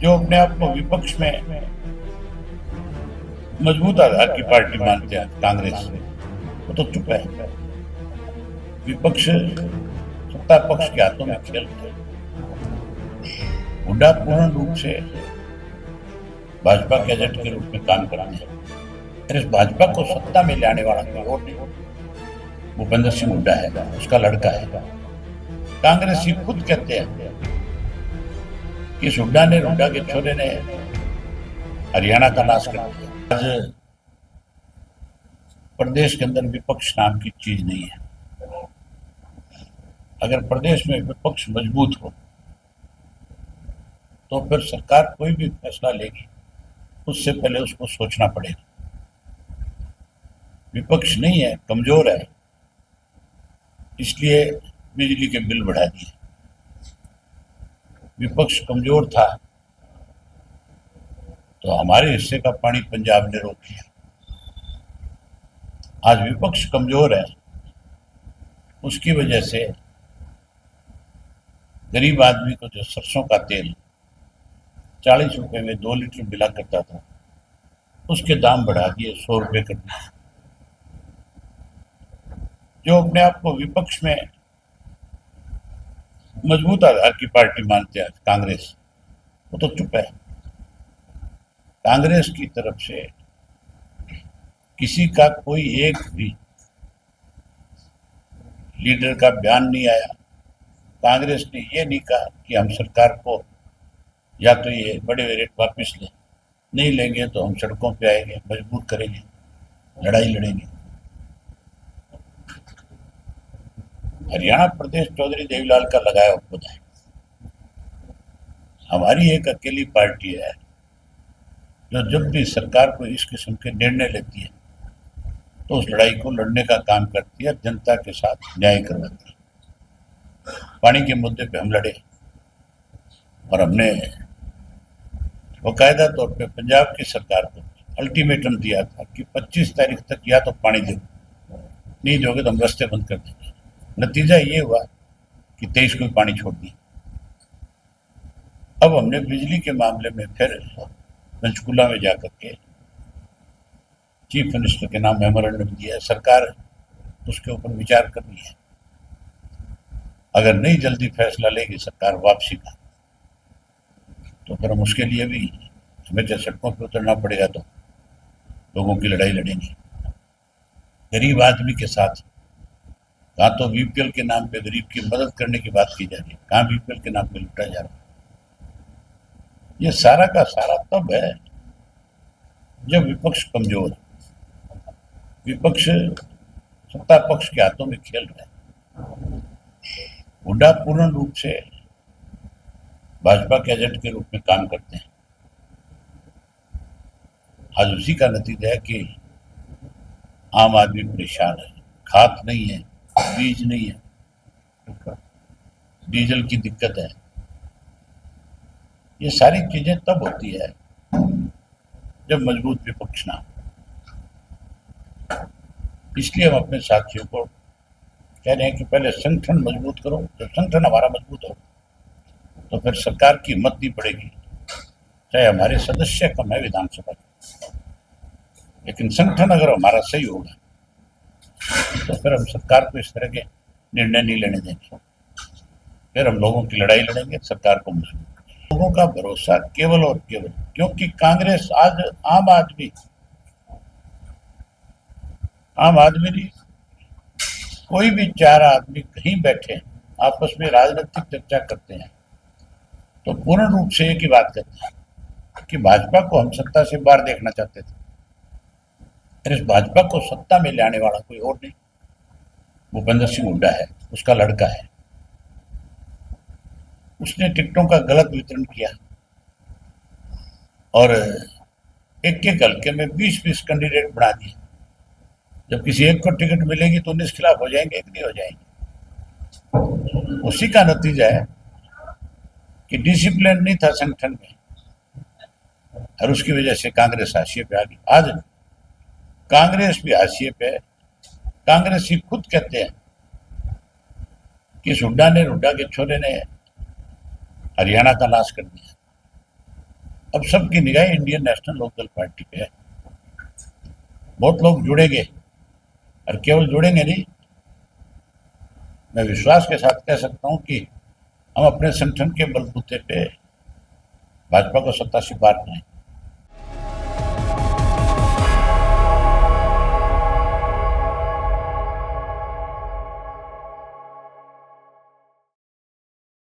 जो अपने आप को विपक्ष में मजबूत आधार की पार्टी मानते हैं कांग्रेस, वो तो चुप है। विपक्ष सत्ता पक्ष के हाथों में खेल रहा है। हुड्डा पूर्ण रूप से भाजपा के एजेंट के रूप में काम करते हैं। फिर इस भाजपा को सत्ता में ले आने वाला कोई और नहीं, भूपेंद्र सिंह हुड्डा है, उसका लड़का है। कांग्रेस ही खुद कहते हैं कि इस हुड्डा के छोरे ने हरियाणा का नाश कर दिया। आज प्रदेश के अंदर विपक्ष नाम की चीज नहीं है। अगर प्रदेश में विपक्ष मजबूत हो तो फिर सरकार कोई भी फैसला लेगी उससे पहले उसको सोचना पड़ेगा। विपक्ष नहीं है, कमजोर है, इसलिए बिजली के बिल बढ़ा दिए। विपक्ष कमजोर था तो हमारे हिस्से का पानी पंजाब ने रोक लिया। आज विपक्ष कमजोर है, उसकी वजह से गरीब आदमी को जो सरसों का तेल 40 रुपए में 2 लीटर मिला करता था, उसके दाम बढ़ा दिए, 100 रुपए कर दिए। जो अपने आप को विपक्ष में मजबूत आधार की पार्टी मानते हैं कांग्रेस, वो तो चुप है। कांग्रेस की तरफ से किसी का कोई एक भी लीडर का बयान नहीं आया। कांग्रेस ने ये नहीं कहा कि हम सरकार को या तो ये बड़े रेट वापस लें, नहीं लेंगे तो हम सड़कों पे आएंगे, मजबूर करेंगे, लड़ाई लड़ेंगे। हरियाणा प्रदेश चौधरी देवीलाल का लगाया खुद है। हमारी एक अकेली पार्टी है जो जब भी सरकार को इस किस्म के निर्णय लेती है तो उस लड़ाई को लड़ने का काम करती है, जनता के साथ न्याय करवाती है। पानी के मुद्दे पे हम लड़े और हमने बाकायदा तौर पे पंजाब की सरकार को अल्टीमेटम दिया था कि 25 तारीख तक या तो पानी दो, नहीं दोगे तो हम रास्ते बंद कर देंगे। नतीजा ये हुआ कि 23 को पानी छोड़ दिया। अब हमने बिजली के मामले में फिर पंचकुला में जाकर के चीफ मिनिस्टर के नाम मेमोरेंडम दिया है। सरकार उसके ऊपर विचार कर रही है। अगर नहीं जल्दी फैसला लेगी सरकार वापसी का, तो फिर हम उसके लिए भी हमें चाहे सड़कों पर उतरना पड़ेगा, तो लोगों की लड़ाई लड़ेंगे। गरीब आदमी के साथ कहाँ तो बीपीएल के नाम पे गरीब की मदद करने की बात की जा रही है, कहाँ बीपीएल के नाम पे लुटा जा रहा है। ये सारा का सारा तब है जब विपक्ष कमजोर है। विपक्ष सत्ता पक्ष के हाथों में खेल रहा है। हुड्डा पूर्ण रूप से भाजपा के एजेंट के रूप में काम करते हैं। आज उसी का नतीजा है कि आम आदमी परेशान है। खाद नहीं है, बीज नहीं है, डीजल की दिक्कत है। ये सारी चीजें तब होती है जब मजबूत विपक्ष ना हो। इसलिए हम अपने साथियों को कह रहे हैं कि पहले संगठन मजबूत करो। जब संगठन हमारा मजबूत हो तो फिर सरकार की हिम्मत नहीं पड़ेगी, चाहे हमारे सदस्य कम है विधानसभा, लेकिन संगठन अगर हमारा सही होगा तो फिर हम सरकार को इस तरह के निर्णय नहीं लेने देंगे। फिर हम लोगों की लड़ाई लड़ेंगे, सरकार को मजबूत करेंगे। लोगों का भरोसा केवल और केवल, क्योंकि कांग्रेस आज आम आदमी नहीं, कोई भी 4 आदमी कहीं बैठे आपस में राजनीतिक चर्चा करते हैं तो पूर्ण रूप से एक ही बात करते हैं कि भाजपा को हम सत्ता से बाहर देखना चाहते थे। फिर इस भाजपा को सत्ता में ले आने वाला कोई और नहीं, भूपेंद्र सिंह हुड्डा है, उसका लड़का है। उसने टिकटों का गलत वितरण किया और एक हल्के में 20-20 कैंडिडेट बना दिए। जब किसी एक को टिकट मिलेगी तो 19 खिलाफ हो जाएंगे, एक नहीं हो जाएंगे। उसी का नतीजा है कि डिसिप्लिन नहीं था संगठन में और उसकी वजह से कांग्रेस हाशिए पे आ गई। आज कांग्रेस भी हाशिए पे है। कांग्रेस ही खुद कहते हैं कि हुड्डा के छोरे ने हरियाणा का नाश कर दिया। अब सबकी निगाह इंडियन नेशनल लोकदल पार्टी पे है। बहुत लोग जुड़ेंगे और केवल जुड़ेंगे नहीं, मैं विश्वास के साथ कह सकता हूं कि हम अपने संगठन के बलबूते पे भाजपा को सत्ता से पार करें।